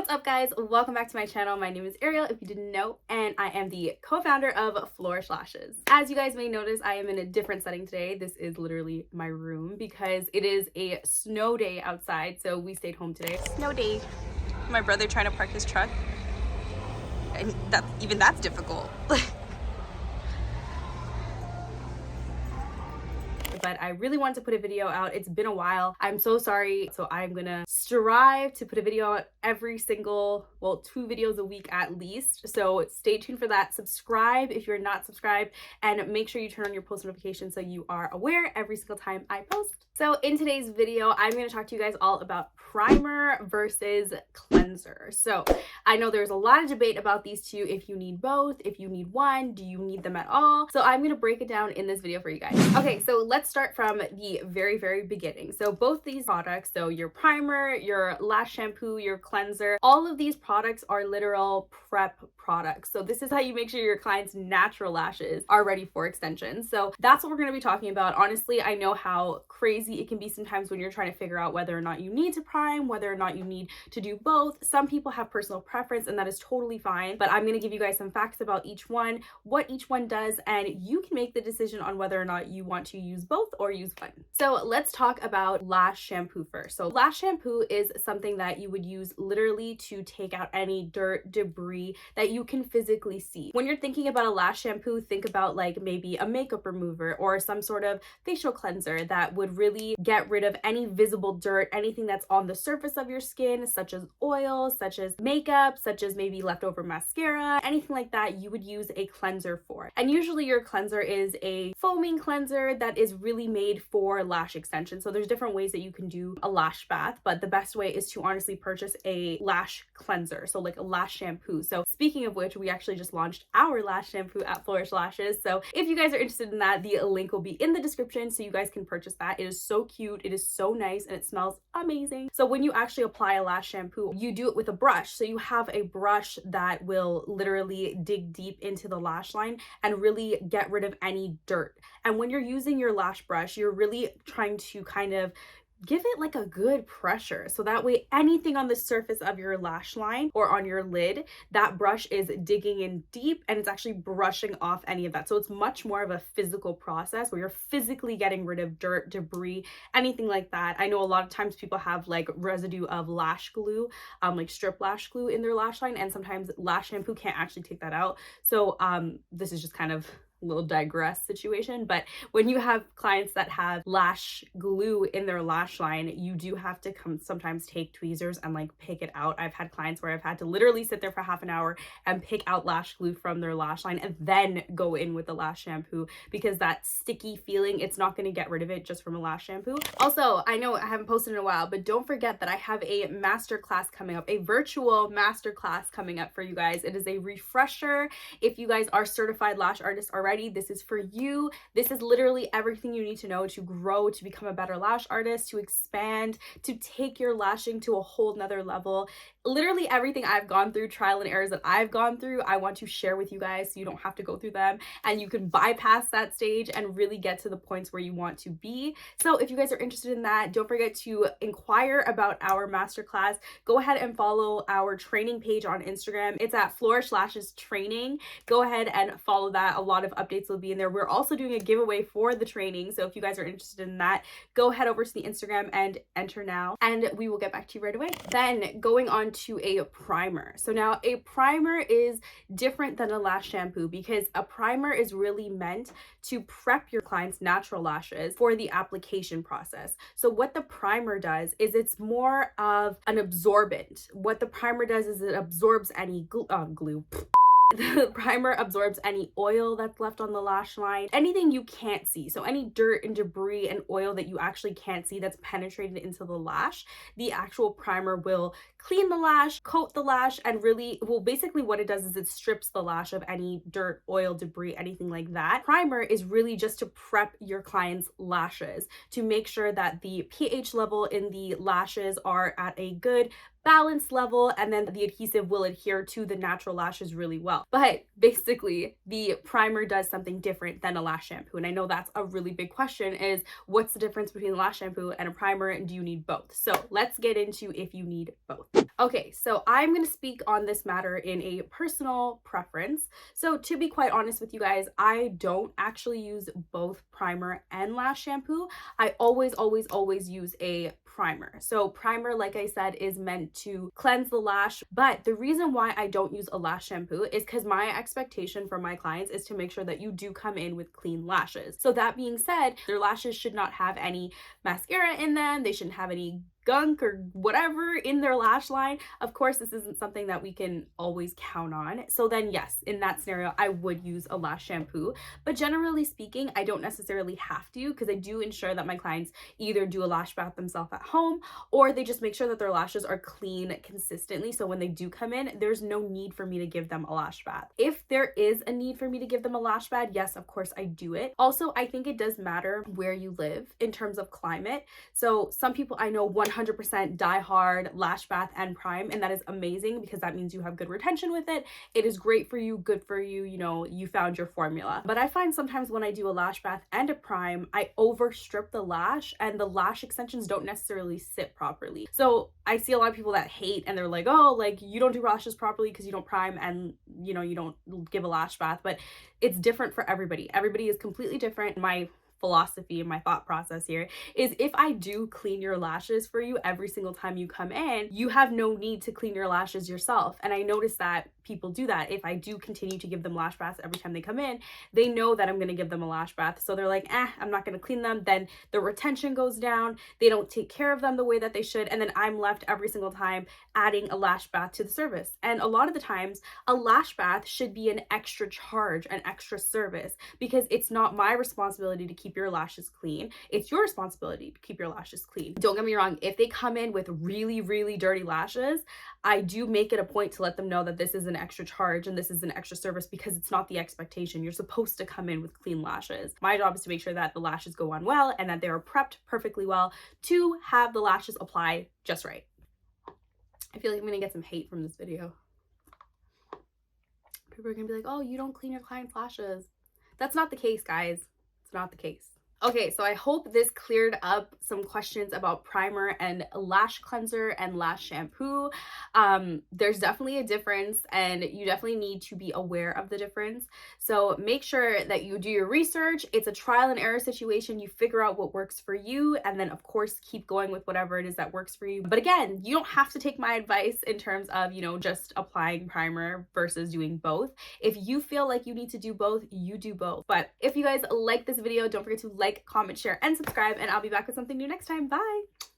What's up, guys? Welcome back to my channel. My name is Ariel, if you didn't know, and I am the co-founder of Flourish Lashes. As you guys may notice, I am in a different setting today. This is literally my room because it is a snow day outside, so we stayed home today. Snow day. My brother trying to park his truck, and that's difficult. But I really wanted to put a video out. It's been a while. I'm so sorry. So I'm gonna strive to put a video out every single, well, 2 videos a week at least. So stay tuned for that. Subscribe if you're not subscribed, and make sure you turn on your post notifications so you are aware every single time I post. So in today's video, I'm going to talk to you guys all about primer versus cleanser. So I know there's a lot of debate about these two, if you need both, if you need one, do you need them at all? So I'm going to break it down in this video for you guys. Okay, so let's start from the very beginning. So both these products, so your primer, your lash shampoo, your cleanser, all of these products are literal prep products. So this is how you make sure your clients' natural lashes are ready for extensions. So that's what we're going to be talking about. Honestly, I know how crazy it can be sometimes when you're trying to figure out whether or not you need to prime, whether or not you need to do both. Some people have personal preference, and that is totally fine, but I'm going to give you guys some facts about each one, what each one does, and you can make the decision on whether or not you want to use both or use one. So let's talk about lash shampoo first. So lash shampoo is something that you would use literally to take out any dirt, debris that you can physically see. When you're thinking about a lash shampoo, think about like maybe a makeup remover or some sort of facial cleanser that would really get rid of any visible dirt, anything that's on the surface of your skin, such as oil, such as makeup, such as maybe leftover mascara, anything like that you would use a cleanser for. And usually your cleanser is a foaming cleanser that is really made for lash extension. So there's different ways that you can do a lash bath, but the best way is to honestly purchase a lash cleanser, so like a lash shampoo. So speaking of which, we actually just launched our lash shampoo at Flourish Lashes. So if you guys are interested in that, the link will be in the description so you guys can purchase that. It is so cute, it is so nice, and it smells amazing. So when you actually apply a lash shampoo, you do it with a brush. So you have a brush that will literally dig deep into the lash line and really get rid of any dirt. And when you're using your lash brush, you're really trying to kind of give it like a good pressure, so that way anything on the surface of your lash line or on your lid, that brush is digging in deep and it's actually brushing off any of that. So it's much more of a physical process where you're physically getting rid of dirt, debris, anything like that. I know a lot of times people have like residue of lash glue, like strip lash glue in their lash line, and sometimes lash shampoo can't actually take that out. So this is just kind of little digress situation, but when you have clients that have lash glue in their lash line, you do have to sometimes take tweezers and like pick it out. I've had clients where I've had to literally sit there for half an hour and pick out lash glue from their lash line and then go in with the lash shampoo, because that sticky feeling, it's not going to get rid of it just from a lash shampoo. Also, I know I haven't posted in a while, but don't forget that I have a masterclass coming up, a virtual masterclass coming up for you guys. It is a refresher. If you guys are certified lash artists already, this is for you. This is literally everything you need to know to grow, to become a better lash artist, to expand, to take your lashing to a whole nother level. Literally everything I've gone through, trial and errors that I've gone through, I want to share with you guys so you don't have to go through them and you can bypass that stage and really get to the points where you want to be. So if you guys are interested in that, don't forget to inquire about our masterclass. Go ahead and follow our training page on Instagram. It's at Flourish Lashes Training. Go ahead and follow that. A lot of updates will be in there. We're also doing a giveaway for the training, so if you guys are interested in that, go head over to the Instagram and enter now, and we will get back to you right away. Then going on to a primer. So now a primer is different than a lash shampoo because a primer is really meant to prep your client's natural lashes for the application process. So what the primer does is it's more of an absorbent. What the primer does is it absorbs any glue. The primer absorbs any oil that's left on the lash line, anything you can't see. So any dirt and debris and oil that you actually can't see that's penetrated into the lash, the actual primer will clean the lash, coat the lash, and really, well, basically what it does is it strips the lash of any dirt, oil, debris, anything like that. Primer is really just to prep your client's lashes, to make sure that the pH level in the lashes are at a good balance level, and then the adhesive will adhere to the natural lashes really well. But basically, the primer does something different than a lash shampoo. And I know that's a really big question, is what's the difference between a lash shampoo and a primer, and do you need both? So let's get into if you need both. Okay, so I'm going to speak on this matter in a personal preference. So to be quite honest with you guys, I don't actually use both primer and lash shampoo. I always use a primer. So primer, like I said, is meant to cleanse the lash, but the reason why I don't use a lash shampoo is because my expectation for my clients is to make sure that you do come in with clean lashes. So that being said, their lashes should not have any mascara in them. They shouldn't have any gunk or whatever in their lash line. Of course, this isn't something that we can always count on. So then yes, in that scenario, I would use a lash shampoo. But generally speaking, I don't necessarily have to, because I do ensure that my clients either do a lash bath themselves at home, or they just make sure that their lashes are clean consistently. So when they do come in, there's no need for me to give them a lash bath. If there is a need for me to give them a lash bath, yes, of course I do it. Also, I think it does matter where you live in terms of climate. So some people I know 100% die hard lash bath and prime, and that is amazing because that means you have good retention with it. It is great for you, good for you, you know, you found your formula. But I find sometimes when I do a lash bath and a prime, I overstrip the lash and the lash extensions don't necessarily sit properly. So I see a lot of people that hate, and they're like, oh, like you don't do lashes properly because you don't prime and you know you don't give a lash bath. But it's different for everybody. Everybody is completely different. My philosophy and my thought process here is, if I do clean your lashes for you every single time you come in, you have no need to clean your lashes yourself. And I notice that people do that. If I do continue to give them lash baths every time they come in, they know that I'm going to give them a lash bath, so they're like, I'm not going to clean them. Then the retention goes down, they don't take care of them the way that they should, and then I'm left every single time adding a lash bath to the service. And a lot of the times a lash bath should be an extra charge, an extra service, because it's not my responsibility to keep your lashes clean. It's your responsibility to keep your lashes clean. Don't get me wrong, if they come in with really dirty lashes, I do make it a point to let them know that this is an extra charge and this is an extra service, because it's not the expectation. You're supposed to come in with clean lashes. My job is to make sure that the lashes go on well and that they are prepped perfectly well to have the lashes apply just right. I feel like I'm gonna get some hate from this video. People are gonna be like, oh, you don't clean your clients' lashes. That's not the case, guys. It's not the case. Okay, so I hope this cleared up some questions about primer and lash cleanser and lash shampoo. There's definitely a difference, and you definitely need to be aware of the difference. So make sure that you do your research. It's a trial and error situation. You figure out what works for you, and then of course keep going with whatever it is that works for you. But again, you don't have to take my advice in terms of, you know, just applying primer versus doing both. If you feel like you need to do both, you do both. But if you guys like this video, don't forget to like, comment, share, and subscribe, and I'll be back with something new next time. Bye!